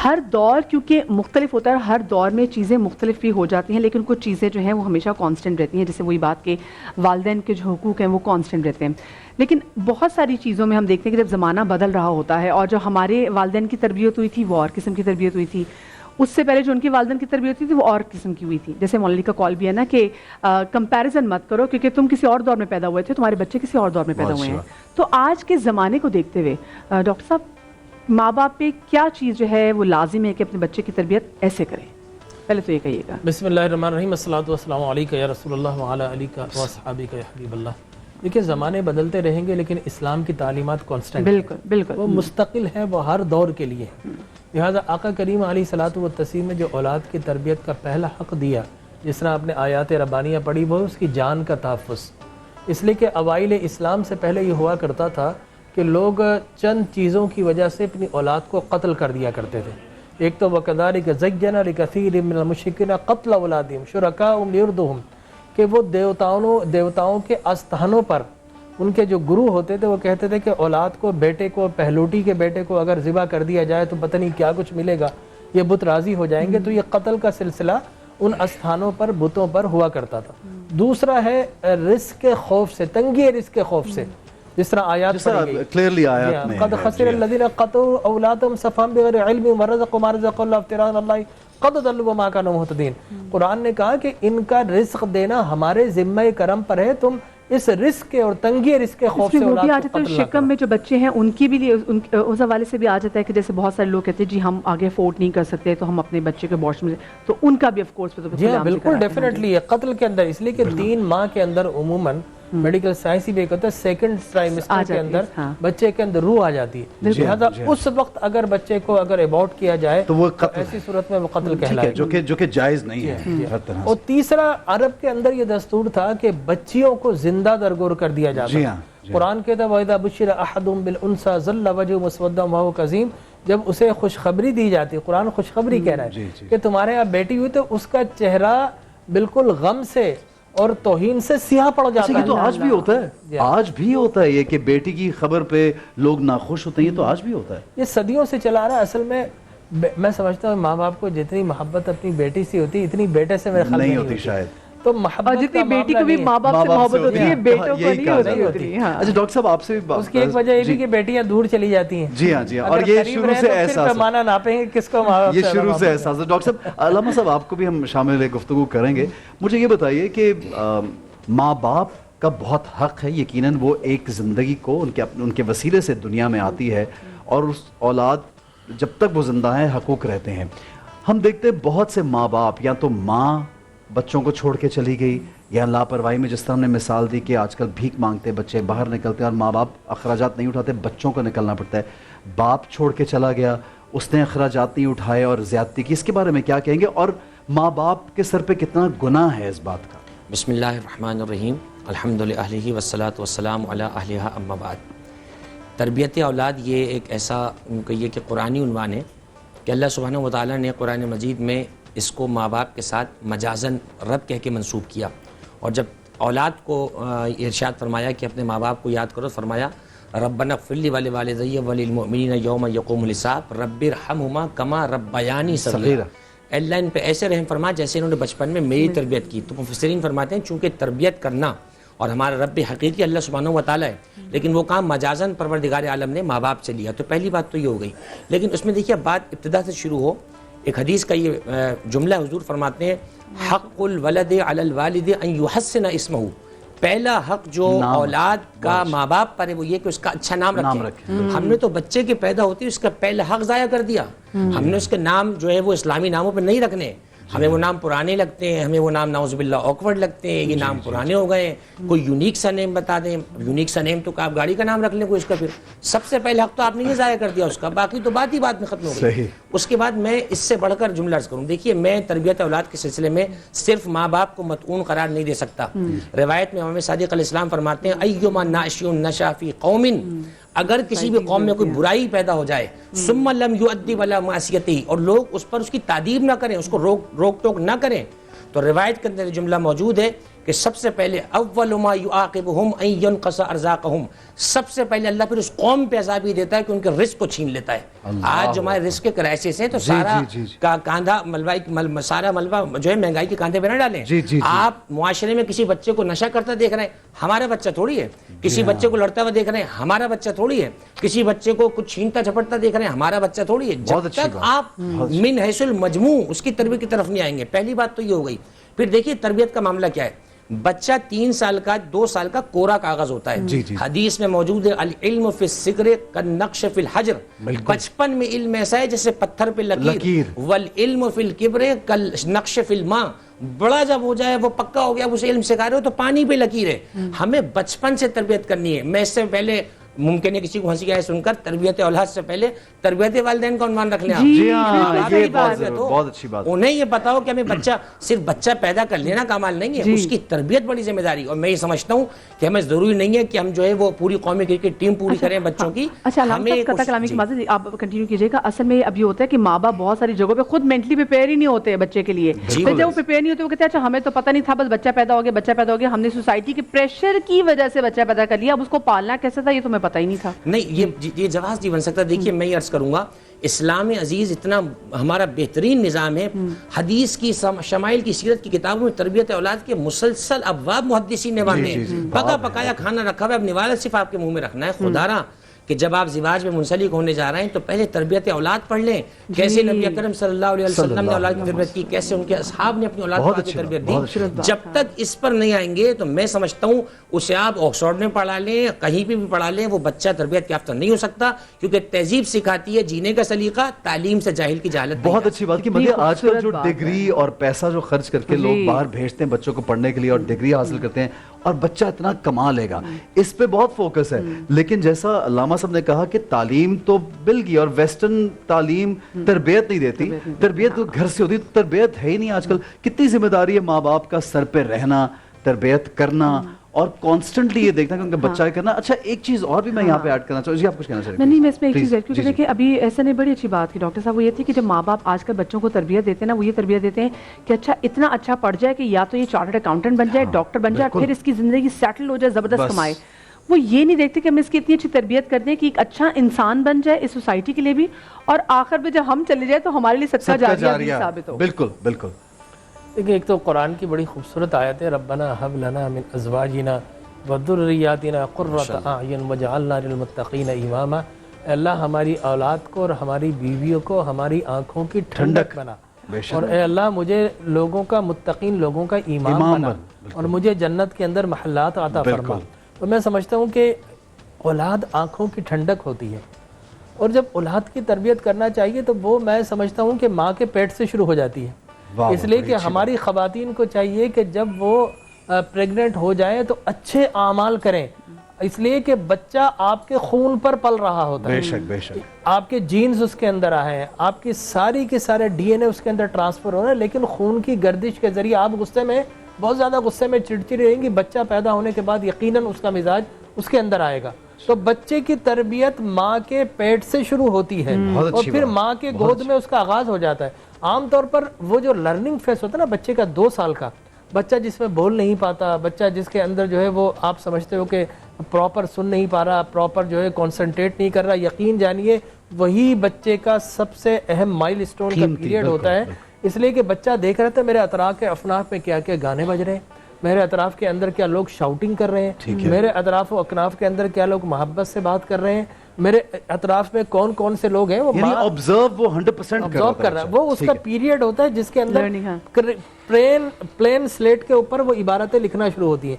ہر دور کیونکہ مختلف ہوتا ہے، ہر دور میں چیزیں مختلف بھی ہو جاتی ہیں، لیکن کچھ چیزیں جو ہیں وہ ہمیشہ کانسٹنٹ رہتی ہیں، جیسے وہی بات کہ والدین کے جو حقوق ہیں وہ کانسٹنٹ رہتے ہیں. لیکن بہت ساری چیزوں میں ہم دیکھتے ہیں کہ جب زمانہ بدل رہا ہوتا ہے، اور جو ہمارے والدین کی تربیت ہوئی تھی وہ اور قسم کی تربیت ہوئی تھی، اس سے پہلے جو ان کی والدین کی تربیت ہوئی تھی وہ اور قسم کی ہوئی تھی. جیسے مولانا کا کال بھی ہے نا کہ کمپیریزن مت کرو، کیونکہ تم کسی اور دور میں پیدا ہوئے تھے، تمہارے بچے کسی اور دور میں پیدا ہوئے ہیں. تو آج کے زمانے کو دیکھتے ہوئے ڈاکٹر صاحب، ماں باپ پہ کیا چیز جو ہے وہ لازم ہے کہ اپنے بچے کی تربیت ایسے کریں؟ پہلے تو یہ کہیے گا. بسم اللہ الرحمن الرحیم، الصلاۃ والسلام علیکہ یا رسول اللہ وعلی آلک واصحابک یا حبیب اللہ. دیکھیں زمانے بدلتے رہیں گے لیکن اسلام کی تعلیمات کانسٹنٹ بالکل بالکل وہ مستقل ہے، وہ ہر دور کے لیے. لہٰذا آقا کریم علیہ الصلاۃ والتسلیم نے جو اولاد کی تربیت کا پہلا حق دیا، جس طرح آپ نے آیات ربانیہ پڑھی، وہ اس کی جان کا تحفظ. اس لیے کہ اوائل اسلام سے پہلے یہ ہوا کرتا تھا کہ لوگ چند چیزوں کی وجہ سے اپنی اولاد کو قتل کر دیا کرتے تھے. ایک تو وَكَذَلِكَ زَيَّنَ لِكَثِيرٍ مِّنَ الْمُشْرِكِينَ قَتْلَ أَوْلَادِهِمْ شُرَكَاءَهُمْ لِيُرْدُوهُمْ، کہ وہ دیوتاؤں کے استھانوں پر ان کے جو گرو ہوتے تھے وہ کہتے تھے کہ اولاد کو، بیٹے کو، پہلوٹی کے بیٹے کو اگر ذبح کر دیا جائے تو پتہ نہیں کیا کچھ ملے گا، یہ بت راضی ہو جائیں گے. تو یہ قتل کا سلسلہ ان استھانوں پر، بتوں پر ہوا کرتا تھا. دوسرا ہے رزق کے خوف سے، تنگی رزق کے خوف سے، جس طرح آیات پڑھی گئی کلیئرلی آیات میں قد خسر الذین قتلوا اولادهم سفہا بغیر علم ورزقوا ما رزقهم الله ابتغاء اللہ قد ضلوا وما كانوا مهتدین. قرآن نے کہا کہ ان کا رزق دینا ہمارے ذمہ کرم پر ہے، تم اس رزق کے اور تنگی رزق کے خوف سے اولاد کو قتل نہ کرو. شکم میں جو بچے ہیں ان کی بھی اس حوالے سے بھی آ جاتا ہے کہ جیسے بہت سارے لوگ کہتے ہیں جی ہم آگے افورڈ نہیں کر سکتے تو ہم اپنے بچے کے باش میں، تو ان کا بھی آف کورس جی ہاں بالکل ڈیفینیٹلی ہے قتل کے اندر. اس لیے کہ 3 ماہ کے اندر عموماً میڈیکل سائنس ہی بھی کہتا ہے سیکنڈ ٹرائمسٹر کے اندر بچے کے اندر روح آ جاتی ہے. لہذا اس وقت اگر بچے کو اگر ایبورٹ کیا جائے تو وہ ایسی صورت میں وہ قتل کہلائے جو کہ جائز نہیں ہے ہر طرح. اور تیسرا، عرب کے اندر یہ دستور تھا کہ بچیوں کو زندہ درگور کر دیا جاتا. قرآن کہتا ہے وَإِذَا بُشِّرَ أَحَدٌ بِالْأُنثىٰ ظَلَّ وَجْهُهُ مُسْوَدًّا وَهُوَ كَظِيمٌ، جب اسے خوشخبری دی جاتی ہے، قرآن خوشخبری کہہ رہا ہے کہ تمہارے یہاں بیٹی ہوئی تو اس کا چہرہ بالکل غم سے اور توہین سے سیاہ پڑ جاتا ہے. یہ تو آج بھی ہوتا ہے، آج بھی ہوتا ہے یہ کہ بیٹی کی خبر پہ لوگ ناخوش ہوتے ہیں، یہ تو آج بھی ہوتا ہے. یہ صدیوں سے چلا رہا ہے. اصل میں سمجھتا ہوں ماں باپ کو جتنی محبت اپنی بیٹی سے ہوتی اتنی بیٹے سے میرے خیال نہیں ہوتی شاید. تو محبت جتنی بیٹی کو بھی ماں باپ سے محبت ہوتی ہے بیٹوں کو نہیں ہوتی. اچھا ڈاکٹر صاحب آپ سے بھی اس کی ایک وجہ یہ بھی کہ بیٹیاں دور چلی جاتی ہیں. جی ہاں جی ہاں، اور یہ شروع سے احساس پیمانہ ناپیں گے کس کو، یہ شروع سے احساس ہے. ڈاکٹر صاحب، علامہ صاحب آپ کو بھی ہم شامل گفتگو کریں گے. مجھے یہ بتائیے کہ ماں باپ کا بہت حق ہے، یقیناً وہ ایک زندگی کو ان کے وسیلے سے دنیا میں آتی ہے، اور اس اولاد جب تک وہ زندہ ہیں حقوق رہتے ہیں. ہم دیکھتے ہیں بہت سے ماں باپ یا تو ماں بچوں کو چھوڑ کے چلی گئی، یا لاپرواہی میں، جس طرح ہم نے مثال دی کہ آج کل بھیک مانگتے بچے باہر نکلتے ہیں اور ماں باپ اخراجات نہیں اٹھاتے، بچوں کو نکلنا پڑتا ہے. باپ چھوڑ کے چلا گیا، اس نے اخراجات نہیں اٹھائے اور زیادتی کی، اس کے بارے میں کیا کہیں گے، اور ماں باپ کے سر پہ کتنا گناہ ہے اس بات کا؟ بسم اللہ الرحمن الرحیم، الحمد للہ والصلاۃ والسلام علی اہلھا اما بعد. تربیت اولاد یہ ایک ایسا کہیے کہ قرآنی عنوان ہے کہ اللہ سبحانہ و تعالیٰ نے قرآن مجید میں اس کو ماں باپ کے ساتھ مجازاً رب کہہ کے منسوب کیا. اور جب اولاد کو ارشاد فرمایا کہ اپنے ماں باپ کو یاد کرو، فرمایا ربنا اغفر لی ولوالدی وللمؤمنین یوم یقوم الحساب رب ارحمہما کما ربیانی صغیرا. اللہ ان پہ ایسے رحم فرما جیسے انہوں نے بچپن میں میری تربیت کی. تو مفسرین فرماتے ہیں چونکہ تربیت کرنا اور ہمارا رب حقیقی اللہ سبحانہ و تعالیٰ ہے، لیکن وہ کام مجازاً پروردگار عالم نے ماں باپ سے لیا. تو پہلی بات تو یہ ہو گئی. لیکن اس میں دیکھیے بات ابتدا سے شروع ہو. ایک حدیث کا یہ جملہ حضور فرماتے ہیں حق الولد علی الوالد ان یحسن اسمہ. پہلا حق جو اولاد کا ماں باپ پر ہے وہ یہ کہ اس کا اچھا نام رکھے. ہم نے تو بچے کے پیدا ہوتی اس کا پہلا حق ضائع کر دیا. ہم نے اس کے نام جو ہے وہ اسلامی ناموں پہ نہیں رکھنے. ہمیں وہ نام پرانے لگتے ہیں، ہمیں وہ نام نعوذ باللہ آکورڈ لگتے ہیں، یہ نام پرانے ہو گئے. کوئی یونیک سا نیم بتا دیں. یونیک سا نیم تو آپ گاڑی کا نام رکھ لیں کوئی اس کا، پھر سب سے پہلے حق تو آپ نے یہ ضائع کر دیا اس کا. باقی تو بات ہی بات میں ختم ہو گئی. اس کے بعد میں اس سے بڑھ کر جملہ عرض کروں. دیکھیے میں تربیت اولاد کے سلسلے میں صرف ماں باپ کو مطعون قرار نہیں دے سکتا. روایت میں امام صادق علیہ السلام فرماتے ہیں ایما ناشئ نشأ فی قوم، اگر کسی بھی قوم میں کوئی برائی پیدا ہو جائے ثم لم یؤدی ولا معصیتہ، اور لوگ اس پر اس کی تعدیب نہ کریں، اس کو روک ٹوک نہ کریں، تو روایت کے اندر جملہ موجود ہے کہ سب سے پہلے اول ما یعاقبہم ان ینقص ارزاقہم، سب سے پہلے اللہ پھر اس قوم پہ عذاب ہی دیتا ہے کہ ان کے رزق کو چھین لیتا ہے۔ آج جو ہمارے رزق کے کرائسس ہیں تو سارا کاندھا ملبہ سارا ملبہ جو ہے مہنگائی کے کاندھے پہ نہ ڈالیں۔ آپ معاشرے میں کسی بچے کو نشہ کرتا دیکھ رہے ہیں، ہمارا بچہ تھوڑی ہے، کسی بچے کو لڑتا ہوا دیکھ رہے ہیں، ہمارا بچہ تھوڑی ہے، کسی بچے کو کچھ چھینتا جھپٹتا دیکھ رہے ہیں، ہمارا بچہ تھوڑی ہے۔ جب تک آپ من حیث المجموع اس کی تربیت کی طرف نہیں آئیں گے، پہلی بات تو یہ ہو گئی۔ پھر دیکھیے تربیت کا معاملہ کیا ہے، بچہ 3 سال کا 2 سال کا کورا کاغذ ہوتا ہے۔ حدیث میں موجود ہے العلم فی الصغر کالنقش فی الحجر، بچپن میں علم ایسا ہے جیسے پتھر پہ لکیر، والعلم فی الکبر کالنقش فی الماء، بڑا جب ہو جائے وہ پکا ہو گیا اب اسے علم سکھا رہے ہو تو پانی پہ لکیر ہے۔ ہمیں بچپن سے تربیت کرنی ہے۔ میں اس سے پہلے ممکن ہے کسی کو ہنسی آئے سن کر تربیت اولاد سے پہلے تربیت والدین کا عنوان رکھ لیں آپ۔ جی ہاں، یہ بہت اچھی بات ہے۔ انہیں یہ پتا ہو کہ ہمیں بچہ صرف بچہ پیدا کر لینا کمال نہیں ہے، اس کی تربیت بڑی ذمہ داری۔ اور میں یہ سمجھتا ہوں کہ ہمیں ضروری نہیں ہے کہ ہم جو ہے وہ پوری قومی کرکٹ ٹیم پوری کریں بچوں کی۔ اچھا قطع کلامی کی بات ہے، آپ کنٹینیو کیجیے گا۔ اصل میں اب یہ ہوتا ہے کہ ماں باپ بہت ساری جگہوں پہ خود مینٹلی پریپیئر ہی نہیں ہوتے بچے کے لیے، پھر جب وہ پریپیئر نہیں ہوتے وہ کہتے ہیں اچھا ہمیں تو پتہ نہیں تھا، بس بچہ پیدا ہو گیا، ہم نے سوسائٹی کے پریشر کی وجہ سے بچہ پیدا کر لیا، اب اس کو پالنا کیسے تھا یہ تو ہمیں پتہ ہی نہیں تھا۔ نہیں یہ جواز نہیں بن سکتا۔ دیکھیے میں یہ عرض کروں گا، اسلام عزیز اتنا ہمارا بہترین نظام ہے، حدیث کی شمائل کی سیرت کی کتابوں میں تربیت اولاد کے مسلسل ابواب محدثین نے باندھے ہیں۔ پکا پکایا کھانا رکھا ہوا ہے، اب نوالہ صرف آپ کے منہ میں رکھنا ہے۔ خدا را کہ جب آپ زواج میں منسلک ہونے جا رہے ہیں تو پہلے تربیت اولاد پڑھ لیں، کیسے نبی اکرم صلی اللہ علیہ وسلم نے اولاد کی تربیت کی، کیسے ان کے اصحاب نے اپنی اولاد کی تربیت دی۔ جب تک اس پر نہیں آئیں گے تو میں سمجھتا ہوں اسے آپ آکسفورڈ میں پڑھا لیں، کہیں پہ بھی پڑھا لیں، وہ بچہ تربیت یافتہ نہیں ہو سکتا، کیونکہ تہذیب سکھاتی ہے جینے کا سلیقہ، تعلیم سے جاہل کی جہالت۔ بہت اچھی بات کی مطلب آج کل جو ڈگری اور پیسہ جو خرچ کر کے لوگ باہر بھیجتے ہیں بچوں کو پڑھنے کے لیے اور ڈگری حاصل کرتے ہیں اور بچہ اتنا کما لے گا، اس پہ بہت فوکس ہے۔ لیکن جیسا علامہ صاحب نے کہا کہ تعلیم تو مل گئی اور ویسٹرن تعلیم تربیت نہیں دیتی، تربیت تو گھر سے ہوتی، تربیت ہے ہی نہیں۔ آج کل کتنی ذمہ داری ہے ماں باپ کا سر پہ رہنا، تربیت کرنا اور کانسٹنٹلی یہ دیکھنا کہ ان کا بچہ کرنا۔ اچھا ایک چیز اور بھی میں یہاں پہ ایڈ کرنا چاہوں، جی آپ کچھ کہنا چاہیں گے؟ نہیں، میں اس میں ایک چیز ایڈ کیونکہ دیکھیں ابھی ایسا نہیں، بڑی اچھی بات کی ڈاکٹر صاحب، وہ یہ تھی کہ جب ماں باپ آج کل بچوں کو تربیت دیتے ہیں نا، وہ یہ تربیت دیتے ہیں کہ اچھا اتنا اچھا پڑھ جائے کہ یا تو یہ چارٹرڈ اکاؤنٹنٹ بن جائے، ڈاکٹر بن جائے، پھر اس کی زندگی سیٹل ہو جائے، زبردست کمائے۔ وہ یہ نہیں دیکھتے کہ ہم اس کی اتنی اچھی تربیت کر دیں کہ ایک اچھا انسان بن جائے اس سوسائٹی کے لیے بھی، اور آخر میں جب ہم چلے جائے تو ہمارے لیے صدقہ جاریہ ثابت ہو۔ بالکل بالکل۔ دیکھیں ایک تو قرآن کی بڑی خوبصورت آیت ہے، ربنا ہب لنا من ازواجنا وذریاتنا قرۃ اعین وجعلنا للمتقین اماما، اللہ ہماری اولاد کو اور ہماری بیویوں کو ہماری آنکھوں کی ٹھنڈک بنا، اور اے اللہ مجھے لوگوں کا متقین لوگوں کا امام بنا، اور مجھے جنت کے اندر محلات عطا فرما۔ تو میں سمجھتا ہوں کہ اولاد آنکھوں کی ٹھنڈک ہوتی ہے، اور جب اولاد کی تربیت کرنا چاہیے تو وہ میں سمجھتا ہوں کہ ماں کے پیٹ سے شروع ہو جاتی ہے۔ اس لیے کہ ہماری خواتین کو چاہیے کہ جب وہ پریگننٹ ہو جائیں تو اچھے اعمال کریں، اس لیے کہ بچہ آپ کے خون پر پل رہا ہوتا ہے، بے شک بے شک، آپ کے جینز اس کے اندر آئے ہیں، آپ کی ساری کے سارے ڈی این اے اس کے اندر ٹرانسفر ہو رہا ہے، لیکن خون کی گردش کے ذریعے آپ غصے میں بہت زیادہ غصے میں چڑچڑی رہیں گی، بچہ پیدا ہونے کے بعد یقیناً اس کا مزاج اس کے اندر آئے گا۔ تو بچے کی تربیت ماں کے پیٹ سے شروع ہوتی ہے اور پھر ماں کے گود میں اس کا آغاز ہو جاتا ہے۔ عام طور پر وہ جو لرننگ فیس ہوتا ہے نا بچے کا 2 سال کا بچہ، جس میں بول نہیں پاتا بچہ، جس کے اندر جو ہے وہ آپ سمجھتے ہو کہ پراپر سن نہیں پا رہا، پراپر جو ہے کنسنٹریٹ نہیں کر رہا، یقین جانیے وہی بچے کا سب سے اہم مائل اسٹون کا پیریڈ ہوتا ہے۔ اس لیے کہ بچہ دیکھ رہا تھا میرے اطراف کے افناف میں کیا کیا گانے بج رہے ہیں، میرے اطراف کے اندر کیا لوگ شاؤٹنگ کر رہے ہیں، میرے اطراف و اکناف کے اندر کیا لوگ محبت سے بات کر رے ہیں، میرے اطراف میں کون کون سے لوگ ہیں، وہ یعنی آبزرو وہ 100% آبزرو کر رہا ہے۔ وہ اس کا پیریڈ ہوتا ہے جس کے اندر پلین سلیٹ کے اوپر وہ عبارتیں لکھنا شروع ہوتی ہیں۔